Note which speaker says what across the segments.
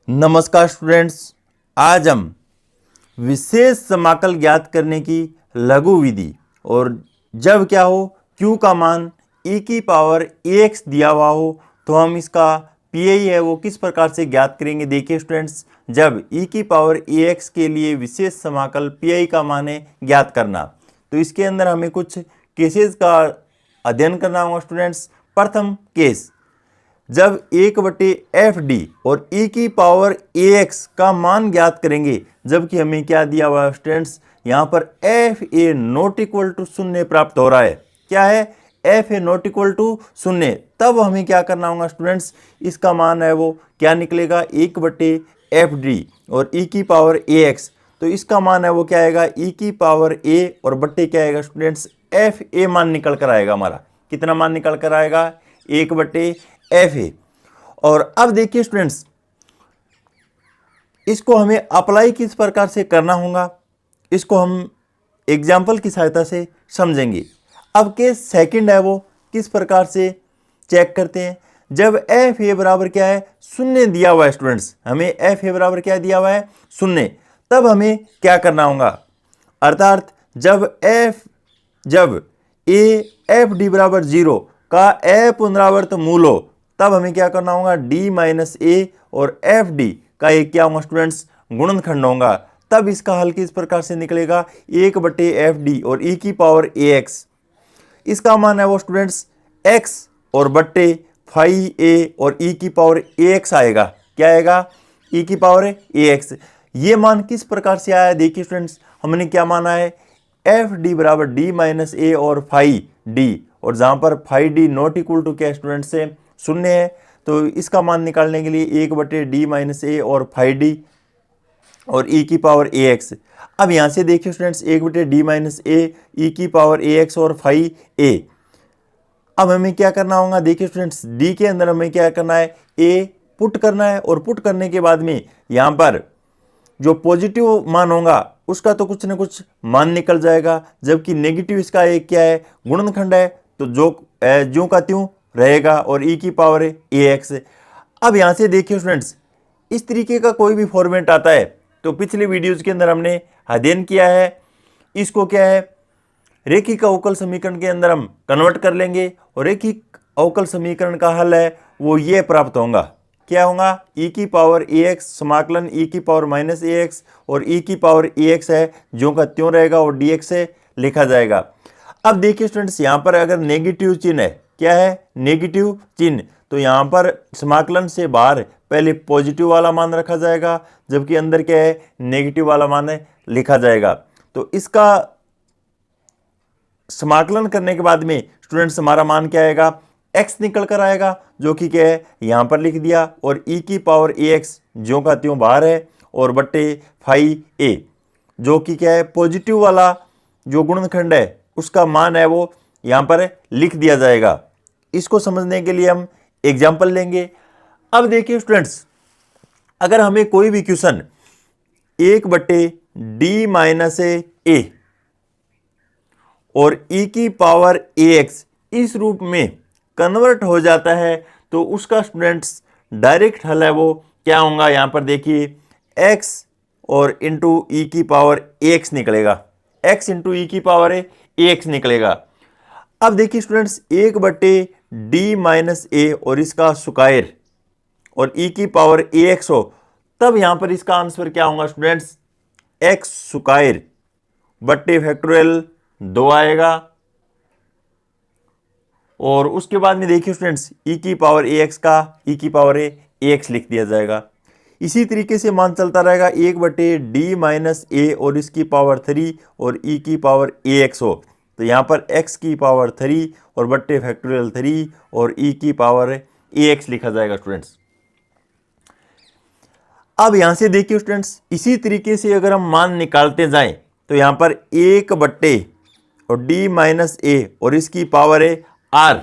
Speaker 1: नमस्कार स्टूडेंट्स, आज हम विशेष समाकल ज्ञात करने की लघु विधि और जब क्या हो q का मान e की पावर ax दिया हुआ हो तो हम इसका PI है वो किस प्रकार से ज्ञात करेंगे। देखिए स्टूडेंट्स, जब e की पावर ax के लिए विशेष समाकल PI का मान है ज्ञात करना, तो इसके अंदर हमें कुछ केसेस का अध्ययन करना होगा स्टूडेंट्स। प्रथम केस, जब 1/FD और e की पावर ax का मान ज्ञात करेंगे, जबकि हमें क्या दिया हुआ है स्टूडेंट्स, यहाँ पर fa नॉट इक्वल टू 0 प्राप्त हो रहा है। क्या है? fa not equal to 0। तब हमें क्या करना होगा स्टूडेंट्स, इसका मान है वो क्या निकलेगा 1/FD और e की पावर ax। तो इसका मान है वो क्या आएगा e की पावर a और बट्टे क्या आएगा स्टूडेंट्स fa मान निकल कर आएगा। हमारा कितना मान निकल कर आएगा? 1/fa। और अब देखिए स्टूडेंट्स, इसको हमें अप्लाई किस प्रकार से करना होगा, इसको हम एग्जाम्पल की सहायता से समझेंगे। अब केस सेकंड है वो किस प्रकार से चेक करते हैं। जब एफ ए बराबर क्या है 0 दिया हुआ है स्टूडेंट्स, हमें एफ ए बराबर क्या दिया हुआ है 0, तब हमें क्या करना होगा, अर्थात जब ए एफ डी बराबर 0 का ए पुनरावर्त मूल हो, तब हमें क्या करना होगा डी माइनस ए और एफ डी का एक क्या होगा स्टूडेंट्स गुणनखंड होगा। तब इसका हल किस प्रकार से निकलेगा 1/FD और e की पावर ax। इसका मान है वो स्टूडेंट्स x और बट्टे फाई a और e की पावर ax आएगा। क्या आएगा? e की पावर ax। ये मान किस प्रकार से आया? देखिए स्टूडेंट्स, हमने क्या माना है FD बराबर d माइनस ए और फाई d, और जहां पर phi d not equal to क्या स्टूडेंट्स से 0 है, तो इसका मान निकालने के लिए 1/d माइनस ए और फाई डी और e की पावर ax। अब यहाँ से देखिए स्टूडेंट्स 1/d माइनस ए e की पावर ax और फाई a। अब हमें क्या करना होगा, देखिए स्टूडेंट्स d के अंदर हमें क्या करना है a पुट करना है, और पुट करने के बाद में यहाँ पर जो पॉजिटिव मान होगा उसका तो कुछ ना कुछ मान निकल जाएगा, जबकि नेगेटिव इसका एक क्या है गुणनखंड है, तो जो का त्यों रहेगा और e की पावर ax। अब यहाँ से देखिए स्टूडेंट्स, इस तरीके का कोई भी फॉर्मेट आता है तो पिछले वीडियोज के अंदर हमने अध्ययन किया है। इसको क्या है रेखिक अवकल समीकरण के अंदर हम कन्वर्ट कर लेंगे, और रेखिक अवकल समीकरण का हल है वो ये प्राप्त होगा। क्या होगा? e की पावर ax समाकलन e की पावर माइनस ax और e की पावर ax है जो का त्यों रहेगा और dx से लिखा जाएगा। अब देखिए स्टूडेंट्स, यहाँ पर अगर नेगेटिव चिन्ह है, क्या है नेगेटिव चिन्ह, तो यहाँ पर समाकलन से बाहर पहले पॉजिटिव वाला मान रखा जाएगा, जबकि अंदर क्या है नेगेटिव वाला मान लिखा जाएगा। तो इसका समाकलन करने के बाद में स्टूडेंट्स हमारा मान क्या आएगा x निकल कर आएगा, जो कि क्या है यहाँ पर लिख दिया, और e की पावर ax जो का त्यों बाहर है और बट्टे फाई a जो कि क्या है पॉजिटिव वाला जो गुणनखंड है उसका मान है वो यहाँ पर लिख दिया जाएगा। इसको समझने के लिए हम एग्जाम्पल लेंगे। अब देखिए स्टूडेंट्स, अगर हमें कोई भी क्वेश्चन 1/d माइनस ए और e की पावर ax इस रूप में कन्वर्ट हो जाता है, तो उसका स्टूडेंट्स डायरेक्ट हल है वो क्या होगा, यहाँ पर देखिए x और इंटू ई की पावर ax निकलेगा, x इंटू ई की पावर ax निकलेगा। अब देखिए स्टूडेंट्स 1/d माइनस ए और इसका स्क्वायर और e की पावर ax हो, तब यहां पर इसका आंसर क्या होगा स्टूडेंट्स x स्क्वायर बट्टे फैक्टोरियल 2 आएगा, और उसके बाद में देखिए स्टूडेंट्स e की पावर ax का e की पावर ax लिख दिया जाएगा। इसी तरीके से मान चलता रहेगा 1/d माइनस ए और इसकी पावर 3 और e की पावर ax हो, तो यहाँ पर x की पावर 3 और बट्टे फैक्टोरियल 3 और e की पावर ax लिखा जाएगा स्टूडेंट्स। अब यहाँ से देखिए स्टूडेंट्स, इसी तरीके से अगर हम मान निकालते जाएं तो यहाँ पर 1 और d माइनस ए और इसकी पावर है r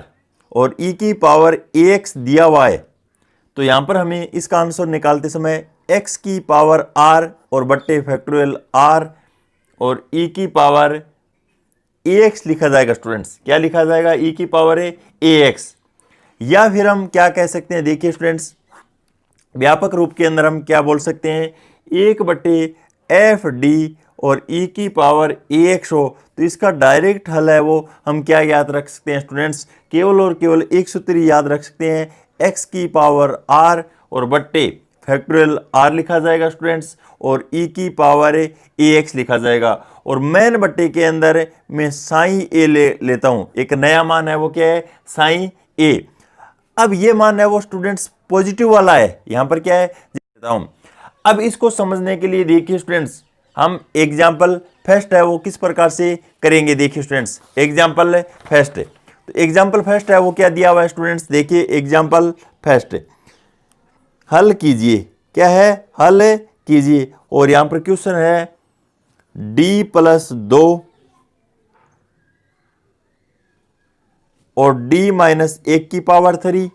Speaker 1: और e की पावर ax दिया हुआ है, तो यहाँ पर हमें इसका आंसर निकालते समय x की पावर r और बट्टे फैक्टोरियल r और e की पावर ax लिखा जाएगा स्टूडेंट्स। क्या लिखा जाएगा? e की पावर ax। या फिर हम क्या कह सकते हैं, देखिए स्टूडेंट्स व्यापक रूप के अंदर हम क्या बोल सकते हैं, 1/f(d) और e की पावर ax हो तो इसका डायरेक्ट हल है वो हम क्या याद रख सकते हैं स्टूडेंट्स, केवल और केवल एक सूत्र याद रख सकते हैं, x की पावर r और बट्टे फैक्टोरियल r लिखा जाएगा स्टूडेंट्स, और e की पावर ax लिखा जाएगा। और मैन बट्टे के अंदर मैं साइन a लेता हूं, एक नया मान है वो क्या है, साइन a। अब ये मान है वो स्टूडेंट्स पॉजिटिव वाला है, यहां पर क्या है देता हूं। अब इसको समझने के लिए देखिए स्टूडेंट्स, हम एग्जाम्पल फर्स्ट है वो किस प्रकार से करेंगे। देखिए स्टूडेंट्स, एग्जाम्पल फर्स्ट, तो एग्जाम्पल फर्स्ट है वो क्या दिया हुआ है स्टूडेंट्स, देखिए एग्जाम्पल फर्स्ट, हल कीजिए, क्या है, हल कीजिए। और यहां पर क्वेश्चन है d+2 और d-1 की पावर 3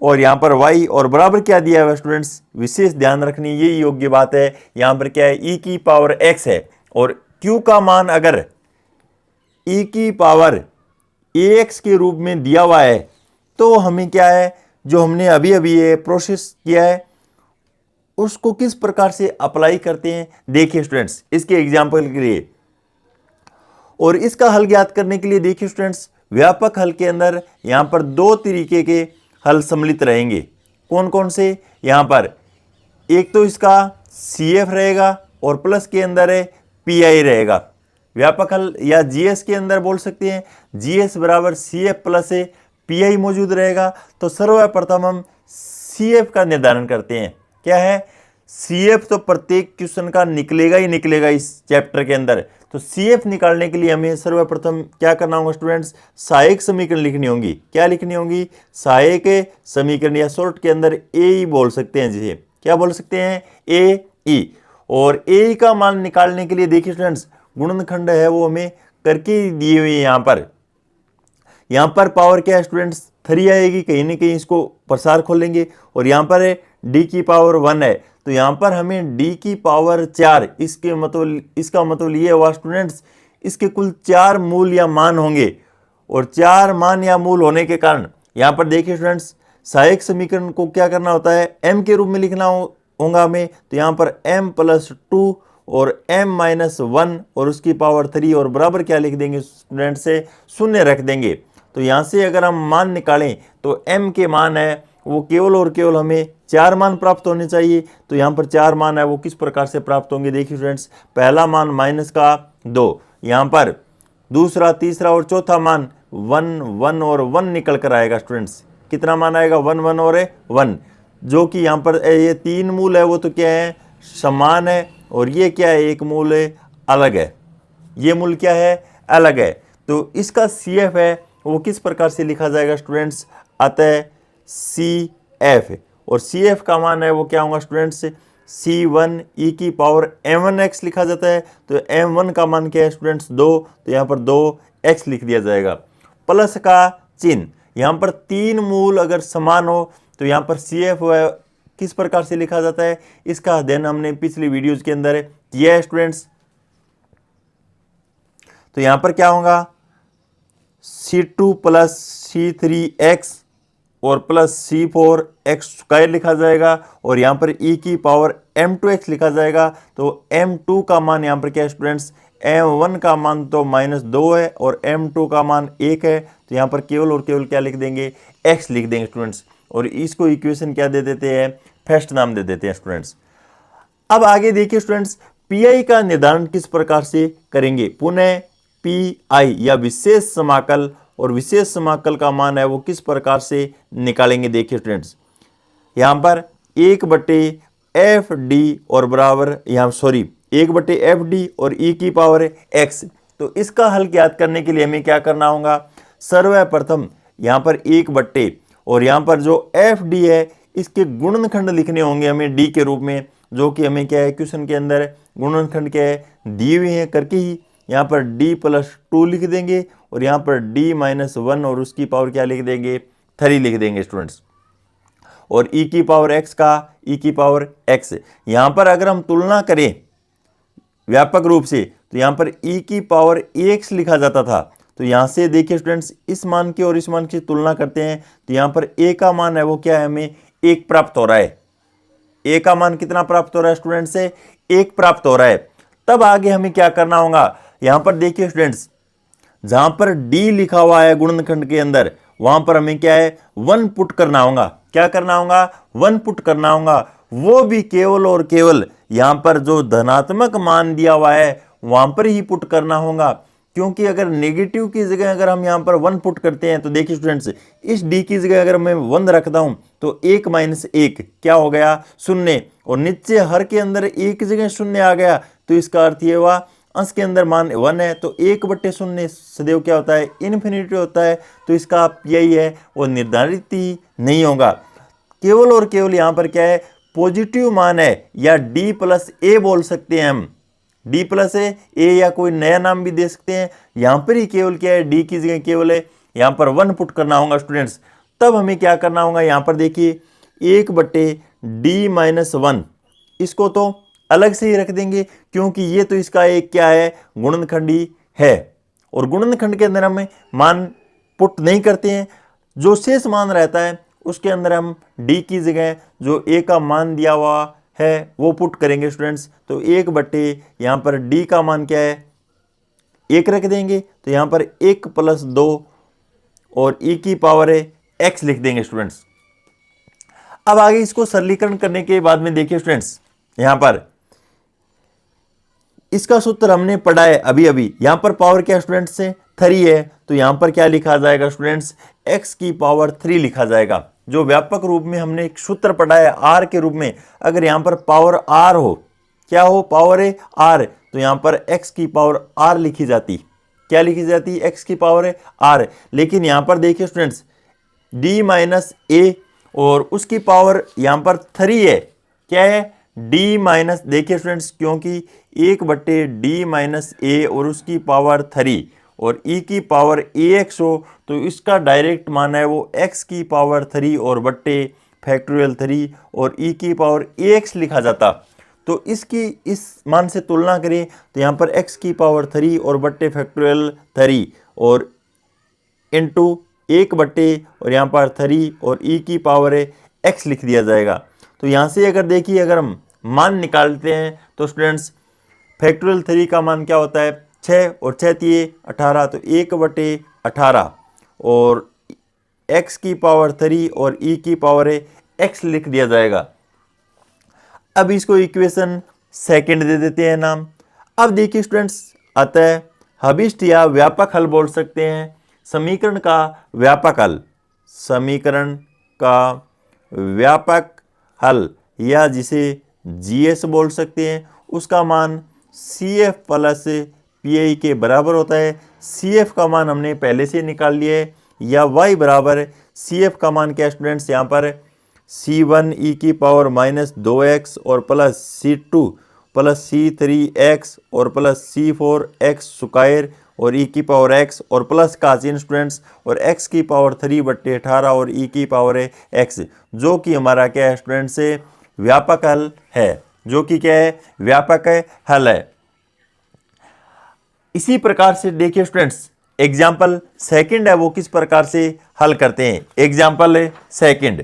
Speaker 1: और यहां पर y और बराबर क्या दिया है स्टूडेंट्स, विशेष ध्यान रखनी ये योग्य बात है, यहां पर क्या है e की पावर x है और q का मान अगर e की पावर ax के रूप में दिया हुआ है तो हमें क्या है, जो हमने अभी अभी ये प्रोसेस किया है उसको किस प्रकार से अप्लाई करते हैं। देखिए स्टूडेंट्स, इसके एग्जाम्पल के लिए और इसका हल ज्ञात करने के लिए देखिए स्टूडेंट्स, व्यापक हल के अंदर यहां पर दो तरीके के हल सम्मिलित रहेंगे। कौन कौन से, यहां पर एक तो इसका CF रहेगा और प्लस के अंदर है PI रहेगा। व्यापक हल या GS के अंदर बोल सकते हैं GS बराबर CF प्लस PI मौजूद रहेगा। तो सर्वप्रथम हम CF का निर्धारण करते हैं, क्या है, CF तो प्रत्येक क्वेश्चन का निकलेगा ही निकलेगा इस चैप्टर के अंदर। तो CF निकालने के लिए हमें सर्वप्रथम क्या करना होगा स्टूडेंट्स, सहायक समीकरण लिखनी होंगी। क्या लिखनी होंगी, सहायक समीकरण या शॉर्ट के अंदर AE बोल सकते हैं, जिसे क्या बोल सकते हैं, AE। और AE का मान निकालने के लिए देखिए स्टूडेंट्स, गुणनखंड है वो हमें करके दिए हुए यहाँ पर पावर क्या है स्टूडेंट्स, 3 आएगी, कहीं ना कहीं इसको प्रसार खोलेंगे और यहाँ पर है d की पावर 1 है, तो यहाँ पर हमें d की पावर 4, इसका मतलब ये हुआ स्टूडेंट्स, इसके कुल 4 मूल या मान होंगे और 4 मान या मूल होने के कारण यहाँ पर देखिए स्टूडेंट्स, सहायक समीकरण को क्या करना होता है, m के रूप में लिखना होगा हमें। तो यहाँ पर m+2 और m-1 और उसकी पावर 3 और बराबर क्या लिख देंगे स्टूडेंट से, शून्य रख देंगे। तो यहाँ से अगर हम मान निकालें तो m के मान है वो केवल और केवल हमें 4 मान प्राप्त होने चाहिए। तो यहाँ पर 4 मान है वो किस प्रकार से प्राप्त होंगे, देखिए स्टूडेंट्स, पहला मान -2, यहाँ पर दूसरा, तीसरा और चौथा मान 1, 1 और 1 निकल कर आएगा स्टूडेंट्स। कितना मान आएगा, 1, 1 और 1, जो कि यहाँ पर ये 3 मूल है वो तो क्या है, समान है, और ये क्या है, एक मूल अलग है, ये मूल क्या है, अलग है। तो इसका CF है वो किस प्रकार से लिखा जाएगा स्टूडेंट्स, अतः CF, और CF का मान है वो क्या होगा स्टूडेंट्स, C1 e की पावर m1x लिखा जाता है। तो m1 का मान क्या है स्टूडेंट्स, 2, तो यहाँ पर 2x लिख दिया जाएगा। प्लस का चिन्ह, यहाँ पर 3 मूल अगर समान हो तो यहाँ पर CF किस प्रकार से लिखा जाता है, इसका अध्ययन हमने पिछली वीडियोज के अंदर किया है स्टूडेंट्स। तो यहाँ पर क्या होगा, C2 + C3x और प्लस C4x² लिखा जाएगा और यहाँ पर e की पावर m2x लिखा जाएगा। तो m2 का मान यहाँ पर क्या है स्टूडेंट्स, m1 का मान तो -2 है और m2 का मान 1 है, तो यहाँ पर केवल और केवल क्या लिख देंगे, x लिख देंगे स्टूडेंट्स, और इसको इक्वेशन क्या दे देते हैं, फर्स्ट नाम दे देते हैं स्टूडेंट्स। अब आगे देखिए स्टूडेंट्स, PI का निर्धारण किस प्रकार से करेंगे। पुनः PI या विशेष समाकल, और विशेष समाकल का मान है वो किस प्रकार से निकालेंगे। देखिए स्टूडेंट्स, यहाँ पर 1/FD और बराबर, यहाँ 1/FD और e की पावर x। तो इसका हल ज्ञात करने के लिए हमें क्या करना होगा, सर्वप्रथम यहाँ पर 1/, और यहाँ पर जो FD है इसके गुणनखंड लिखने होंगे हमें d के रूप में, जो कि हमें क्या है क्वेश्चन के अंदर गुणनखंड क्या है दिए हुए हैं करके ही यहाँ पर d+2 लिख देंगे और यहाँ पर d-1 और उसकी पावर क्या लिख देंगे, 3 लिख देंगे स्टूडेंट्स। और e की पावर x का e की पावर x, यहाँ पर अगर हम तुलना करें व्यापक रूप से तो यहाँ पर e की पावर ax लिखा जाता था। तो यहाँ से देखिए स्टूडेंट्स, इस मान की और इस मान की तुलना करते हैं तो यहाँ पर a का मान है वो क्या है, हमें 1 प्राप्त हो रहा है, ए का मान कितना प्राप्त हो रहा है स्टूडेंट्स से 1 प्राप्त हो रहा है। तब आगे हमें क्या करना होगा, यहां पर देखिए स्टूडेंट्स, जहां पर डी लिखा हुआ है गुणनखंड के अंदर, वहां पर हमें क्या है 1 पुट करना होगा। क्या करना होगा, 1 पुट करना होगा। वो भी केवल और केवल यहां पर जो धनात्मक मान दिया हुआ है वहां पर ही पुट करना होगा, क्योंकि अगर नेगेटिव की जगह अगर हम यहां पर 1 पुट करते हैं तो देखिए स्टूडेंट्स, इस डी की जगह अगर मैं 1 रखता हूं तो 1 माइनस 1 क्या हो गया, 0, और नीचे हर के अंदर 1 की जगह 0 आ गया, तो इसका अर्थ ये हुआ अंश के अंदर मान 1 है तो 1/0 सदैव क्या होता है, इन्फिनिटी होता है। तो इसका यही है वो निर्धारित ही नहीं होगा। केवल और केवल यहाँ पर क्या है, पॉजिटिव मान है, या डी प्लस ए बोल सकते हैं हम, डी प्लस ए, या कोई नया नाम भी दे सकते हैं। यहाँ पर ही केवल क्या है, डी की जगह केवल है, यहाँ पर 1 पुट करना होगा स्टूडेंट्स। तब हमें क्या करना होगा, यहाँ पर देखिए 1/d-1, इसको तो अलग से ही रख देंगे, क्योंकि ये तो इसका एक क्या है, गुणनखंडी है, और गुणनखंड के अंदर हम मान पुट नहीं करते हैं। जो शेष मान रहता है उसके अंदर हम डी की जगह जो ए का मान दिया हुआ है वो पुट करेंगे स्टूडेंट्स। तो 1 यहाँ पर डी का मान क्या है, 1 रख देंगे, तो यहाँ पर 1 + 2 और e की पावर है x लिख देंगे स्टूडेंट्स। अब आगे इसको सरलीकरण करने के बाद में देखिए स्टूडेंट्स, यहाँ पर इसका सूत्र हमने पढ़ा है अभी अभी। यहां पर पावर क्या स्टूडेंट्स से 3 है, तो यहां पर क्या लिखा जाएगा स्टूडेंट्स, x की पावर 3 लिखा जाएगा। जो व्यापक रूप में हमने एक सूत्र पढ़ा है r के रूप में, अगर यहां पर पावर r हो, क्या हो, पावर है r, तो यहां पर x की पावर r लिखी जाती। क्या लिखी जाती, x की पावर है r। लेकिन यहां पर देखिए स्टूडेंट्स, d-a और उसकी पावर यहां पर 3 है, क्या है, d माइनस, देखिए स्टूडेंट्स, क्योंकि 1/d-a और उसकी पावर 3 और e की पावर ax हो, तो इसका डायरेक्ट मान है वो x की पावर 3 और बट्टे फैक्टोरियल 3 और e की पावर ax लिखा जाता। तो इसकी इस मान से तुलना करें तो यहाँ पर x की पावर 3 और बट्टे फैक्टोरियल 3 और इंटू 1 और यहाँ पर 3 और e की पावर है x लिख दिया जाएगा। तो यहाँ से अगर देखिए, अगर हम मान निकालते हैं तो स्टूडेंट्स फैक्टोरियल 3 का मान क्या होता है, 6 और 6 तिये 18, तो 1/18 और x की पावर 3 और e की पावर है x लिख दिया जाएगा। अब इसको इक्वेशन सेकंड दे देते हैं नाम। अब देखिए स्टूडेंट्स, अतः हबिष्ट या व्यापक हल बोल सकते हैं समीकरण का व्यापक हल, समीकरण का व्यापक हल, या जिसे GS बोल सकते हैं, उसका मान CF प्लस PI के बराबर होता है। CF का मान हमने पहले से निकाल लिया है, या y बराबर CF का मान क्या स्टूडेंट्स, यहाँ पर C1 e की पावर -2x और प्लस C2 प्लस C3x और प्लस C4 x स्क्वायर और e की पावर x और प्लस का चिन्ह स्टूडेंट्स, और x की पावर 3/18 और e की पावर है x, जो कि हमारा क्या है स्टूडेंट्स से व्यापक हल है, जो कि क्या है, व्यापक हल है। इसी प्रकार से देखिए स्टूडेंट्स, एग्जाम्पल सेकंड है वो किस प्रकार से हल करते हैं। एग्जाम्पल सेकंड,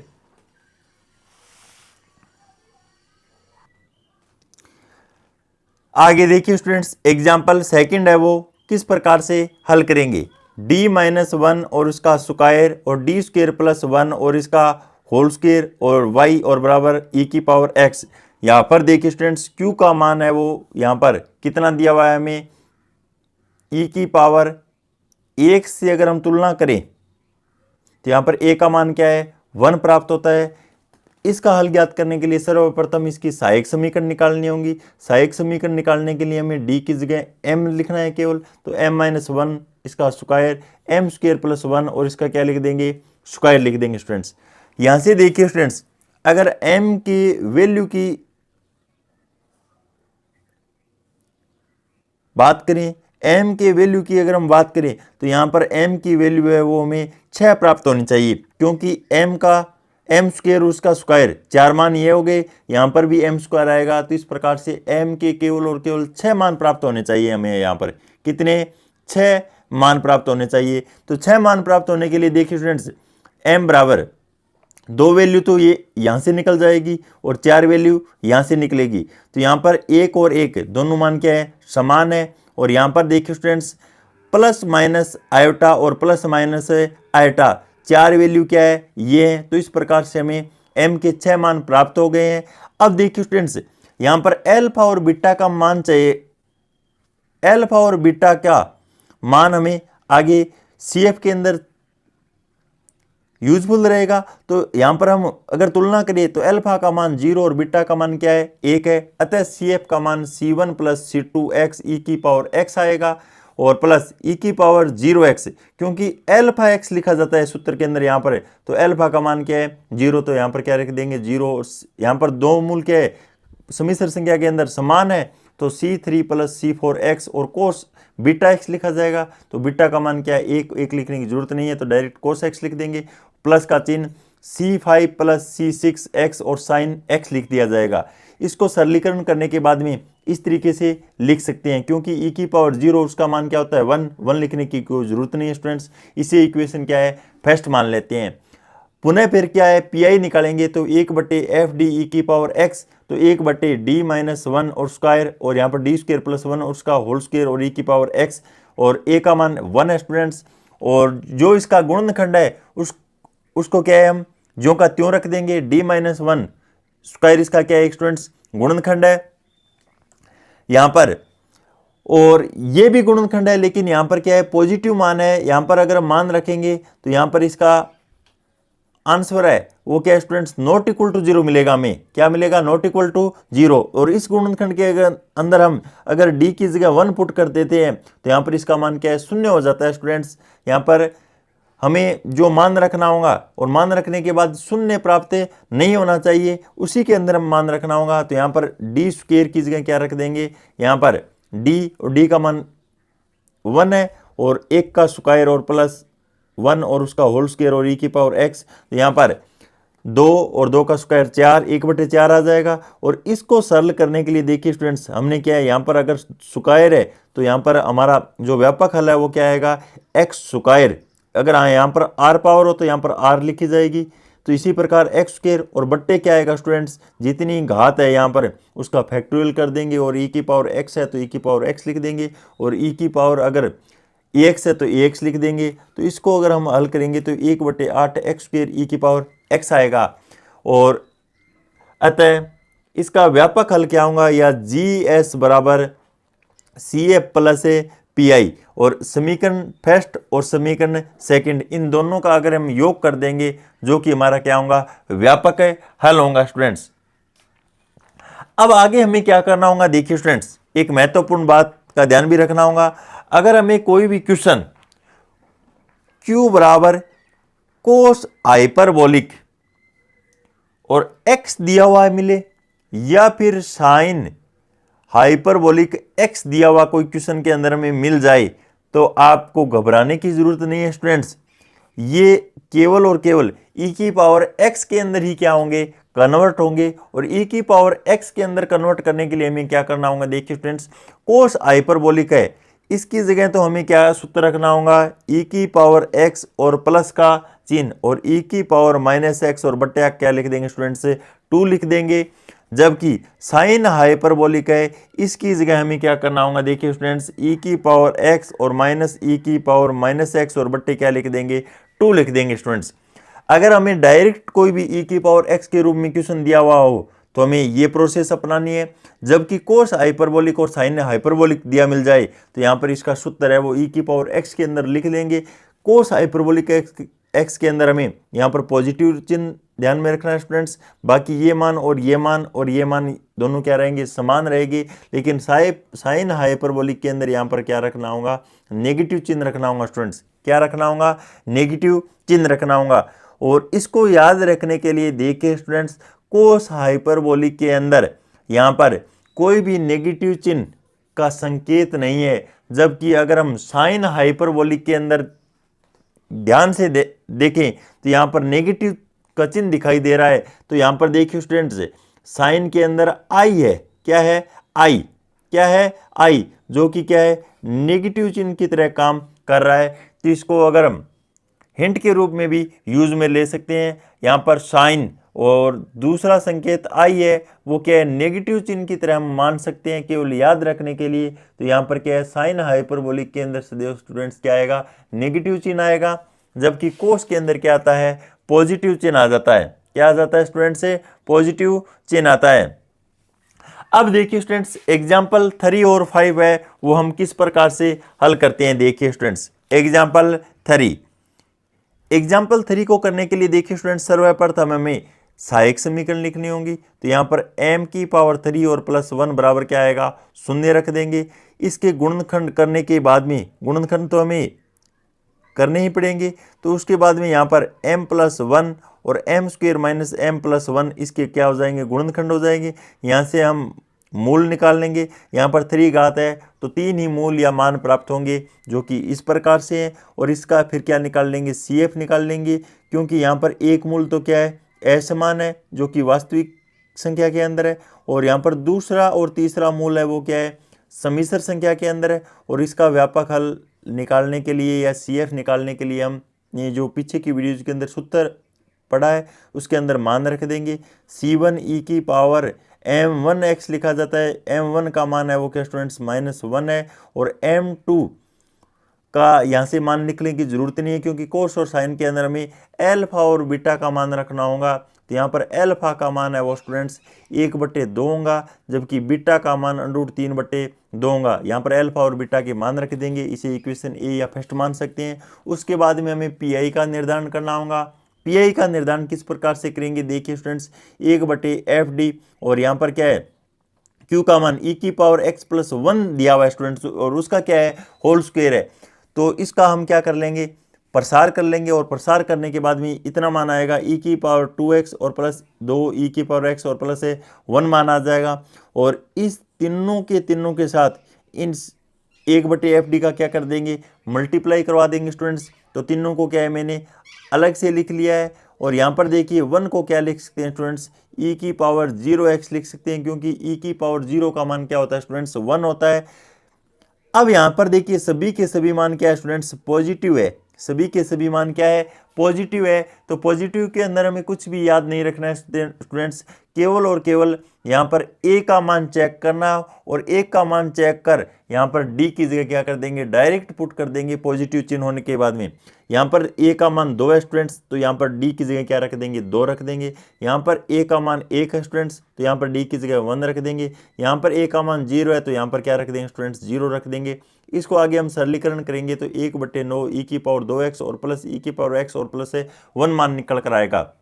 Speaker 1: आगे देखिए स्टूडेंट्स, एग्जाम्पल सेकंड है वो किस प्रकार से हल करेंगे। d-1 और उसका स्क्वायर और d² + 1 और इसका होल स्क्वायर और y और बराबर e की पावर x। यहाँ पर देखिए स्टूडेंट्स, q का मान है वो यहाँ पर कितना दिया हुआ है हमें, e की पावर 1 से अगर हम तुलना करें तो यहाँ पर a का मान क्या है, 1 प्राप्त होता है। इसका हल ज्ञात करने के लिए सर्वप्रथम इसकी सहायक समीकरण निकालनी होगी। सहायक समीकरण निकालने के लिए हमें d की जगह m लिखना है केवल, तो m-1 इसका स्क्वायर, m² + 1 और इसका क्या लिख देंगे, स्क्वायर लिख देंगे स्टूडेंट्स। यहाँ से देखिए स्टूडेंट्स, अगर m की वैल्यू की बात करें, m के वैल्यू की अगर हम बात करें तो यहाँ पर m की वैल्यू है वो हमें 6 प्राप्त होनी चाहिए, क्योंकि m² उसका स्क्वायर 4 मान ये हो गए, यहाँ पर भी m² आएगा। तो इस प्रकार से m के केवल और केवल 6 मान प्राप्त होने चाहिए हमें। यहाँ पर कितने, 6 मान प्राप्त होने चाहिए। तो 6 मान प्राप्त होने के लिए देखिए स्टूडेंट्स, m बराबर 2 वैल्यू तो ये यहाँ से निकल जाएगी और 4 वैल्यू यहाँ से निकलेगी। तो यहाँ पर 1 और 1 दोनों मान क्या है, समान है। और यहाँ पर देखिए स्टूडेंट्स, प्लस माइनस आयोटा और प्लस माइनस आयोटा 4 वैल्यू क्या है, ये है। तो इस प्रकार से हमें m के 6 मान प्राप्त हो गए हैं। अब देखिए स्टूडेंट्स, यहाँ पर अल्फा और बीटा का मान चाहिए। अल्फा और बीटा का मान हमें आगे CF के अंदर यूजफुल रहेगा। तो यहाँ पर हम अगर तुलना करें तो अल्फा का मान 0 और बीटा का मान क्या है, 1 है। अतः CF का मान C1 प्लस C2x e की पावर x आएगा और प्लस e की पावर 0x, क्योंकि अल्फा x लिखा जाता है सूत्र के अंदर यहाँ पर, तो अल्फा का मान क्या है, 0। तो यहाँ पर क्या रख देंगे, 0। यहाँ पर दो मूल क्या है, समिश्र संख्या के अंदर समान है, तो C3 प्लस C4x और कोस बीटा x लिखा जाएगा। तो बीटा का मान क्या है, 1 लिखने की जरूरत नहीं है, तो डायरेक्ट कोस x लिख देंगे। प्लस का चिन्ह C5 प्लस C6x और साइन x लिख दिया जाएगा। इसको सरलीकरण करने के बाद में इस तरीके से लिख सकते हैं, क्योंकि e की पावर 0 उसका मान क्या होता है, 1 लिखने की कोई जरूरत नहीं है स्टूडेंट्स। इसे इक्वेशन क्या है, फर्स्ट मान लेते हैं। पुनः फिर क्या है, पी निकालेंगे तो 1/FD e की पावर x, तो 1/d माइनस 1 और स्क्वायर, और यहाँ पर d स्क्वायर प्लस 1 और उसका होल स्क्वायर और e की पावर x, और a का मान 1 है स्टूडेंट्स। और जो इसका गुणनखंड है उसको क्या है, हम ज्यों का त्यों रख देंगे। d माइनस 1 स्क्वायर इसका क्या है स्टूडेंट्स, गुणनखंड है यहाँ पर, और ये भी गुणनखंड है, लेकिन यहाँ पर क्या है, पॉजिटिव मान है। यहाँ पर अगर मान रखेंगे तो यहाँ पर इसका आंसर है वो क्या है स्टूडेंट्स, नॉट इक्वल टू 0 मिलेगा। हमें क्या मिलेगा, नॉट इक्वल टू 0। और इस गुणनखंड के अंदर हम अगर d की जगह 1 पुट कर देते हैं तो यहाँ पर इसका मान क्या है, 0 हो जाता है स्टूडेंट्स। यहाँ पर हमें जो मान रखना होगा, और मान रखने के बाद 0 प्राप्त नहीं होना चाहिए, उसी के अंदर हम मान रखना होगा। तो यहाँ पर d स्क्वायर की जगह क्या रख देंगे, यहाँ पर d, और d का मान 1 है, और 1 का स्क्वायर और प्लस 1 और उसका होल स्क्वायर और e की पावर x। तो यहाँ पर 2 और 2 का स्क्वायर 4, 1/4 आ जाएगा। और इसको सरल करने के लिए देखिए स्टूडेंट्स, हमने क्या है, यहाँ पर अगर स्क्वायर है तो यहाँ पर हमारा जो व्यापक हल है वो क्या आएगा, x स्क्वायर। अगर यहाँ पर r पावर हो तो यहाँ पर r लिखी जाएगी। तो इसी प्रकार x स्क्वायर और बट्टे क्या आएगा स्टूडेंट्स, जितनी घात है यहाँ पर उसका फैक्टोरियल कर देंगे, और e की पावर x है तो e की पावर x लिख देंगे, और e की पावर अगर ax है तो ax लिख देंगे। तो इसको अगर हम हल करेंगे तो 1/8 x स्क्वायर e की पावर x आएगा। और अतः इसका व्यापक हल क्या होगा, या GS बराबर CF प्लस PI, और समीकरण फर्स्ट और समीकरण सेकंड इन दोनों का अगर हम योग कर देंगे, जो कि हमारा क्या होगा, व्यापक हल होगा स्टूडेंट्स। अब आगे हमें क्या करना होगा, देखिए स्टूडेंट्स, एक महत्वपूर्ण बात का ध्यान भी रखना होगा। अगर हमें कोई भी क्वेश्चन Q बराबर कोस हाइपरबोलिक और x दिया हुआ मिले, या फिर साइन हाइपरबोलिक x दिया हुआ कोई क्वेश्चन के अंदर में मिल जाए, तो आपको घबराने की जरूरत नहीं है स्टूडेंट्स। ये केवल और केवल e की पावर x के अंदर ही क्या होंगे, कन्वर्ट होंगे। और e की पावर x के अंदर कन्वर्ट करने के लिए हमें क्या करना होगा, देखिए स्टूडेंट्स, कोस हाइपरबोलिक है, इसकी जगह तो हमें क्या सूत्र रखना होगा, e की पावर x और प्लस का चिन्ह, और e की पावर माइनस x और बट्टे क्या लिख देंगे स्टूडेंट्स, 2 लिख देंगे। जबकि साइन हाइपरबोलिक है, इसकी जगह हमें क्या करना होगा, देखिए स्टूडेंट्स, e की पावर x और माइनस e की पावर माइनस x और बट्टे क्या लिख देंगे, 2 लिख देंगे स्टूडेंट्स। अगर हमें डायरेक्ट कोई भी e की पावर x के रूप में क्वेश्चन दिया हुआ हो तो हमें ये प्रोसेस अपनानी है। जबकि कोस हाइपरबोलिक और साइन हाइपरबोलिक दिया मिल जाए तो यहाँ पर इसका सूत्र है वो e की पावर x के अंदर लिख लेंगे। कोस हाइपरबोलिक x के अंदर हमें यहाँ पर पॉजिटिव चिन्ह ध्यान में रखना है स्टूडेंट्स। बाकी ये मान और ये मान और ये मान दोनों क्या रहेंगे, समान रहेंगे। लेकिन साइन हाइपरबोलिक के अंदर यहाँ पर क्या रखना होगा, नेगेटिव चिन्ह रखना होगा स्टूडेंट्स। क्या रखना होगा, नेगेटिव चिन्ह रखना होगा। और इसको याद रखने के लिए देखिए स्टूडेंट्स, कोस हाइपरबोलिक के अंदर यहाँ पर कोई भी नेगेटिव चिन्ह का संकेत नहीं है। जबकि अगर हम साइन हाइपरबोलिक के अंदर ध्यान से देखें तो यहाँ पर नेगेटिव का चिन्ह दिखाई दे रहा है। तो यहाँ पर देखिए स्टूडेंट्स, साइन के अंदर आई है, क्या है, आई, क्या है, आई, जो कि क्या है, नेगेटिव चिन्ह की तरह काम कर रहा है। तो इसको अगर हम हिंट के रूप में भी यूज में ले सकते हैं। यहाँ पर साइन और दूसरा संकेत आई है वो क्या है, नेगेटिव चिन्ह की तरह हम मान सकते हैं केवल याद रखने के लिए। तो यहाँ पर क्या है, साइन हाइपरबोलिक के अंदर सदैव स्टूडेंट्स क्या आएगा, नेगेटिव चिन्ह आएगा, जबकि कोस के अंदर क्या आता है, पॉजिटिव चिन्ह आ जाता है। क्या आ जाता है स्टूडेंट से, पॉजिटिव चिन्ह आता है। अब देखिए स्टूडेंट्स, एग्जाम्पल 3 और 5 है वो हम किस प्रकार से हल करते हैं। देखिए स्टूडेंट्स, एग्जाम्पल 3 को करने के लिए देखिए स्टूडेंट्स, सर्वप्रथम हमें सहायक समीकरण लिखनी होंगी। तो यहाँ पर m की पावर 3 और +1 बराबर क्या आएगा, 0 रख देंगे। इसके गुणनखंड करने के बाद में, गुणनखंड तो हमें करने ही पड़ेंगे, तो उसके बाद में यहाँ पर m+1 और m² - m+1 इसके क्या हो जाएंगे, गुणनखंड हो जाएंगे। यहाँ से हम मूल निकाल लेंगे। यहाँ पर 3 घात है तो 3 ही मूल या मान प्राप्त होंगे जो कि इस प्रकार से है। और इसका फिर क्या निकाल लेंगे, CF निकाल लेंगे, क्योंकि यहाँ पर एक मूल तो क्या है, असमान है जो कि वास्तविक संख्या के अंदर है, और यहाँ पर दूसरा और तीसरा मूल है वो क्या है, सम्मिश्र संख्या के अंदर है। और इसका व्यापक हल निकालने के लिए या CF निकालने के लिए हम ये जो पीछे की वीडियोज के अंदर सूत्र पढ़ा है उसके अंदर मान रख देंगे। C1 e की पावर m1x लिखा जाता है। m1 का मान है वो क्या स्टूडेंट्स, -1 है। और m2 का यहाँ से मान निकलने की जरूरत नहीं है, क्योंकि कोस और साइन के अंदर हमें अल्फा और बीटा का मान रखना होगा। तो यहाँ पर अल्फा का मान है वो स्टूडेंट्स 1/2 होगा, जबकि बीटा का मान √3/2 होगा। यहाँ पर अल्फा और बीटा के मान रख देंगे, इसे इक्वेशन ए या फर्स्ट मान सकते हैं। उसके बाद में हमें पीआई का निर्धारण करना होगा। पीआई का निर्धारण किस प्रकार से करेंगे, देखिए स्टूडेंट्स, 1/FD, और यहाँ पर क्या है, Q का मान e की पावर x+1 दिया हुआ है स्टूडेंट्स, और उसका क्या है, होल स्क्वायर है। तो इसका हम क्या कर लेंगे, प्रसार कर लेंगे, और प्रसार करने के बाद में इतना मान आएगा e की पावर 2x और +2 e की पावर x और +1 मान आ जाएगा। और इस तीनों के साथ इन 1/FD का क्या कर देंगे, मल्टीप्लाई करवा देंगे स्टूडेंट्स। तो तीनों को क्या है, मैंने अलग से लिख लिया है। और यहाँ पर देखिए 1 को क्या लिख सकते हैं स्टूडेंट्स, e की पावर 0x लिख सकते हैं, क्योंकि e की पावर 0 का मान क्या होता है स्टूडेंट्स, 1 होता है। अब यहाँ पर देखिए सभी के सभी मान क्या है स्टूडेंट्स, पॉजिटिव है। सभी के सभी मान क्या है, पॉजिटिव है। तो पॉजिटिव के अंदर हमें कुछ भी याद नहीं रखना है स्टूडेंट्स, केवल और केवल यहाँ पर ए का मान चेक करना, और ए का मान चेक कर यहाँ पर डी की जगह क्या कर देंगे, डायरेक्ट पुट कर देंगे पॉजिटिव चिन्ह होने के बाद में। यहाँ पर ए का मान 2 है स्टूडेंट्स, तो यहाँ पर डी की जगह क्या रख देंगे, 2 रख देंगे। यहाँ पर ए का मान 1 है स्टूडेंट्स, तो यहाँ पर डी की जगह 1 रख देंगे। यहाँ पर ए का मान 0 है, तो यहाँ पर क्या रख देंगे स्टूडेंट्स, 0 रख देंगे। इसको आगे हम सरलीकरण करेंगे तो 1/9 e की पावर 2x और प्लस e की पावर x और प्लस से 1 मान निकल कर आएगा।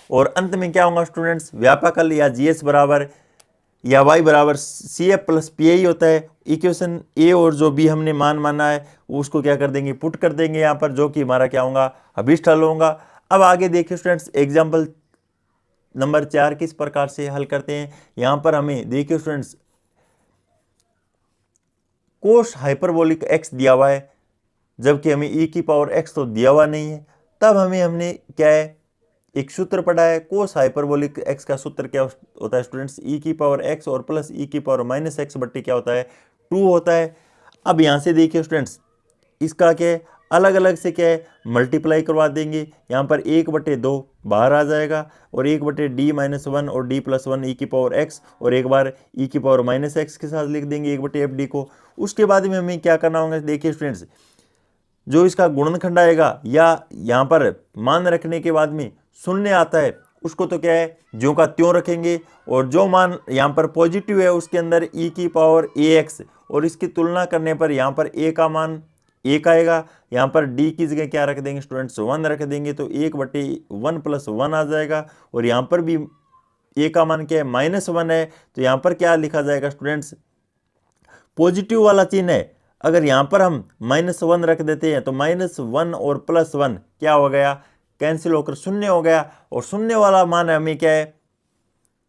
Speaker 1: और अंत में क्या होगा स्टूडेंट्स, व्यापक हल या GS बराबर या y बराबर CF + PI होता है। इक्वेशन ए और जो बी हमने मान माना है उसको क्या कर देंगे, पुट कर देंगे यहाँ पर, जो कि हमारा क्या होगा, अभीष्ट हल होगा। अब आगे देखिए स्टूडेंट्स, एग्जाम्पल नंबर 4 किस प्रकार से हल करते हैं। यहाँ पर हमें देखिए स्टूडेंट्स, कोस हाइपरबोलिक x दिया हुआ है, जबकि हमें e की पावर x तो दिया हुआ नहीं है। तब हमने क्या है, एक सूत्र पढ़ा है, कोस हाइपरबोलिक x का सूत्र क्या होता है स्टूडेंट्स, e की पावर x और प्लस e की पावर -x बट्टे क्या होता है, 2 होता है। अब यहाँ से देखिए स्टूडेंट्स, इसका क्या है, अलग अलग से क्या है, मल्टीप्लाई करवा देंगे। यहाँ पर 1/2 बाहर आ जाएगा, और 1/d-1 और d+1 e की पावर x, और एक बार e की पावर -x के साथ लिख देंगे 1/fd को। उसके बाद में हमें क्या करना होगा, देखिए स्टूडेंट्स, जो इसका गुणनखंड आएगा या यहाँ पर मान रखने के बाद में शून्य आता है, उसको तो क्या है, ज्यों का त्यों रखेंगे। और जो मान यहाँ पर पॉजिटिव है उसके अंदर e की पावर ax, और इसकी तुलना करने पर यहाँ पर a का मान 1 आएगा। यहाँ पर d की जगह क्या रख देंगे स्टूडेंट्स, 1 रख देंगे, तो 1/1 + 1 आ जाएगा। और यहाँ पर भी a का मान क्या है, -1 है, तो यहाँ पर क्या लिखा जाएगा स्टूडेंट्स, पॉजिटिव वाला चिन्ह है। अगर यहाँ पर हम -1 रख देते हैं तो -1 और +1 क्या हो गया, कैंसिल होकर 0 हो गया। और 0 वाला मान हमें क्या है,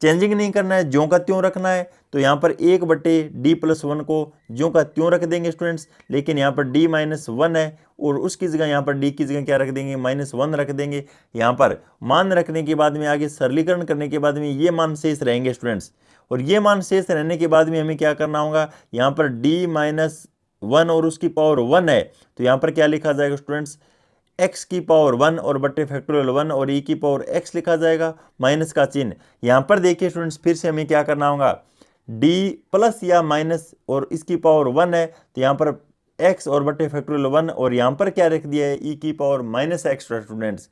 Speaker 1: चेंजिंग नहीं करना है, ज्यों का त्यों रखना है। तो यहाँ पर 1/d+1 को ज्यों का त्यों रख देंगे स्टूडेंट्स, लेकिन यहाँ पर d-1 है, और उसकी जगह यहाँ पर d की जगह क्या रख देंगे, -1 रख देंगे। यहाँ पर मान रखने के बाद में आगे सरलीकरण करने के बाद में ये मान शेष रहेंगे स्टूडेंट्स। और ये मान शेष रहने के बाद में हमें क्या करना होगा, यहाँ पर d-1 और उसकी पावर 1 है, तो यहाँ पर क्या लिखा जाएगा स्टूडेंट्स, एक्स की पावर 1 और बटे फैक्टोरियल 1 और ई की पावर एक्स लिखा जाएगा, माइनस का चिन्ह। यहाँ पर देखिए स्टूडेंट्स, फिर से हमें क्या करना होगा, डी प्लस या माइनस और इसकी पावर 1 है तो यहाँ पर एक्स और बटे फैक्टोरियल 1 और यहाँ पर क्या रख दिया है, ई की पावर माइनस एक्स। स्टूडेंट्स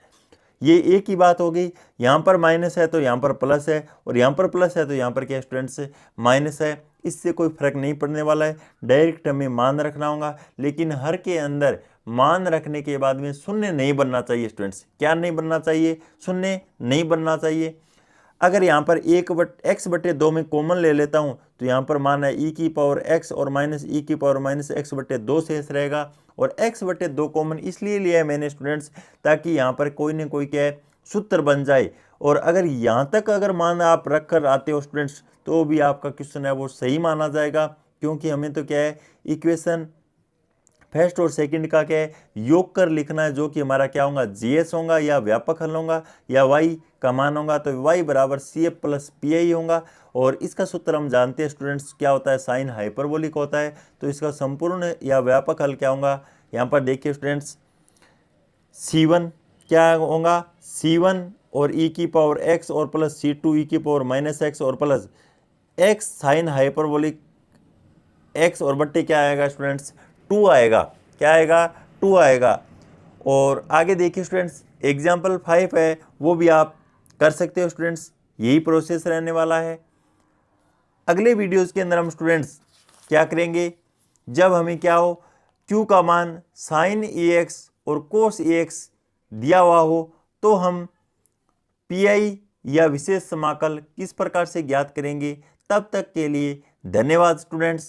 Speaker 1: ये एक ही बात होगी, यहाँ पर माइनस है तो यहाँ पर प्लस है और यहाँ पर प्लस है तो यहाँ पर क्या स्टूडेंट्स माइनस है। इससे कोई फर्क नहीं पड़ने वाला है, डायरेक्ट हमें मान रखना होगा। लेकिन हर के अंदर मान रखने के बाद में शून्य नहीं बनना चाहिए स्टूडेंट्स। क्या नहीं बनना चाहिए, शून्य नहीं बनना चाहिए। अगर यहाँ पर एक्स बटे 2 में कॉमन ले लेता हूँ तो यहाँ पर मान है ई की पावर एक्स और माइनस ई की पावर माइनस एक्स बटे 2 शेष रहेगा। और एक्स बटे 2 कॉमन इसलिए लिया है मैंने स्टूडेंट्स, ताकि यहाँ पर कोई ना कोई क्या है सूत्र बन जाए। और अगर यहाँ तक अगर मान आप रख कर आते हो स्टूडेंट्स तो भी आपका क्वेश्चन है वो सही माना जाएगा, क्योंकि हमें तो क्या है इक्वेशन फर्स्ट और सेकंड का क्या है योग कर लिखना है, जो कि हमारा क्या होगा जीएस होगा या व्यापक हल होगा या वाई का मान होगा। तो वाई बराबर C F plus P I होगा। और इसका सूत्र हम जानते हैं स्टूडेंट्स क्या होता है, साइन हाइपरबोलिक होता है। तो इसका संपूर्ण या व्यापक हल क्या होगा, यहाँ पर देखिए स्टूडेंट्स C1 क्या होगा, C1 और ई की पावर एक्स और प्लस C2 ई की पावर माइनस एक्स और plus x sine hyperbolic x और बट्टे क्या आएगा स्टूडेंट्स 2 आएगा। क्या आएगा, 2 आएगा। और आगे देखिए स्टूडेंट्स एग्जाम्पल 5 है वो भी आप कर सकते हो स्टूडेंट्स, यही प्रोसेस रहने वाला है। अगले वीडियोस के अंदर हम स्टूडेंट्स क्या करेंगे, जब हमें क्या हो Q का मान साइन ए एक्स और कोस ए एक्स दिया हुआ हो तो हम पीआई या विशेष समाकल किस प्रकार से ज्ञात करेंगे। तब तक के लिए धन्यवाद स्टूडेंट्स।